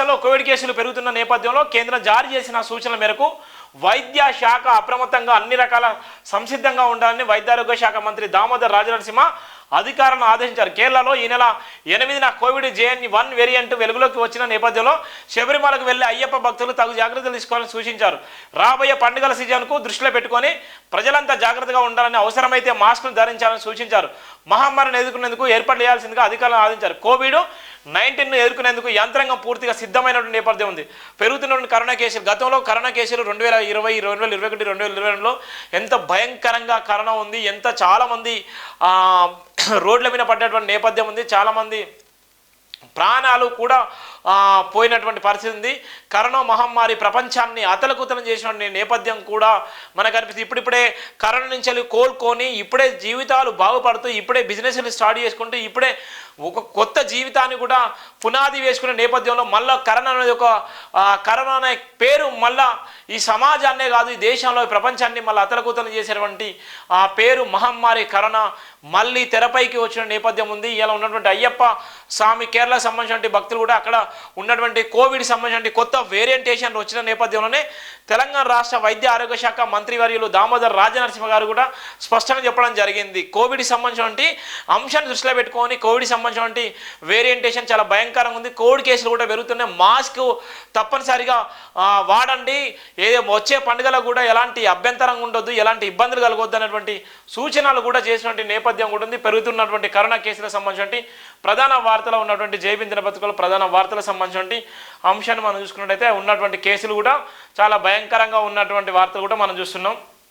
రాష్ట్రాల్లో కోవిడ్ కేసులు పెరుగుతున్న నేపథ్యంలో కేంద్రం జారీ చేసిన సూచనల మేరకు వైద్య శాఖ అప్రమత్తంగా అన్ని రకాల సంసిద్ధంగా ఉండాలని వైద్యారోగ్య శాఖ మంత్రి దామోదర్ రాజనరసింహ అధికారులను ఆదేశించారు. కేరళలో ఈ నెల 8న కోవిడ్ JN.1 వేరియంట్ వెలుగులోకి వచ్చిన నేపథ్యంలో శబరిమలకు వెళ్లే అయ్యప్ప భక్తులు తగు జాగ్రత్తలు తీసుకోవాలని సూచించారు. రాబోయే పండుగల సీజన్కు దృష్టిలో పెట్టుకొని ప్రజలంతా జాగ్రత్తగా ఉండాలని, అవసరమైతే మాస్కులు ధరించాలని సూచించారు. మహమ్మారిని ఎదుర్కొనేందుకు ఏర్పాట్లు చేయాల్సిందిగా అధికారులను ఆదేశించారు. కోవిడ్-19ను ఎదుర్కొనేందుకు యంత్రాంగం పూర్తిగా సిద్ధమైనటువంటి నేపథ్యం ఉంది. పెరుగుతున్నటువంటి కరోనా కేసులు, గతంలో కరోనా కేసులు 2020, 2021, 2022లో ఎంత భయంకరంగా కరోనా ఉంది, ఎంత చాలామంది రోడ్ల మీద పడ్డటువంటి నేపథ్యం ఉంది, చాలామంది ప్రాణాలు కూడా పోయినటువంటి పరిస్థితి ఉంది. కరోనా మహమ్మారి ప్రపంచాన్ని అతలకుతలం చేసిన నేపథ్యం కూడా మనకు అనిపిస్తుంది. ఇప్పుడిప్పుడే కరోనా నుంచి వెళ్ళి కోలుకొని ఇప్పుడే జీవితాలు బాగుపడుతూ ఇప్పుడే బిజినెస్లు స్టార్ట్ చేసుకుంటూ ఇప్పుడే ఒక కొత్త జీవితాన్ని కూడా పునాది వేసుకునే నేపథ్యంలో మళ్ళీ కరోనా అనేది కరోనా అనే పేరు మళ్ళా ఈ సమాజాన్నే కాదు ఈ దేశంలో ప్రపంచాన్ని మళ్ళీ అతలకుతలం చేసేటువంటి ఆ పేరు మహమ్మారి కరోనా మళ్ళీ తెరపైకి వచ్చిన నేపథ్యం ఉంది. ఇలా ఉన్నటువంటి అయ్యప్ప స్వామి కేరళ సంబంధించిన భక్తులు కూడా అక్కడ ఉన్నటువంటి కోవిడ్ సంబంధించిన కొత్త వేరియంటేషన్ వచ్చిన నేపథ్యంలోనే తెలంగాణ రాష్ట్ర వైద్య ఆరోగ్య శాఖ మంత్రివర్యులు దామోదర్ రాజనరసింహ గారు కూడా స్పష్టంగా చెప్పడం జరిగింది. కోవిడ్ సంబంధించిన అంశాన్ని దృష్టిలో పెట్టుకొని కోవిడ్ సంబంధించిన వేరియంటేషన్ చాలా భయంకరంగా ఉంది. కోవిడ్ కేసులు కూడా పెరుగుతున్నాయి. మాస్క్ తప్పనిసరిగా వాడండి. వచ్చే పండుగలకు కూడా ఎలాంటి అభ్యంతరంగా ఉండొద్దు, ఎలాంటి ఇబ్బందులు కలగొద్దు అనేటువంటి సూచనలు కూడా చేసినటువంటి నేపథ్యం కూడా ఉంది. పెరుగుతున్నటువంటి కరోనా కేసులకు సంబంధించి ప్రధాన వార్తలో ఉన్నటువంటి జైబిందిన బతుకుల ప్రధాన వార్తలకు సంబంధించి అంశాన్ని మనం చూసుకున్నట్టయితే ఉన్నటువంటి కేసులు కూడా చాలా భయంకరంగా ఉన్నటువంటి వార్తలు కూడా మనం చూస్తున్నాం.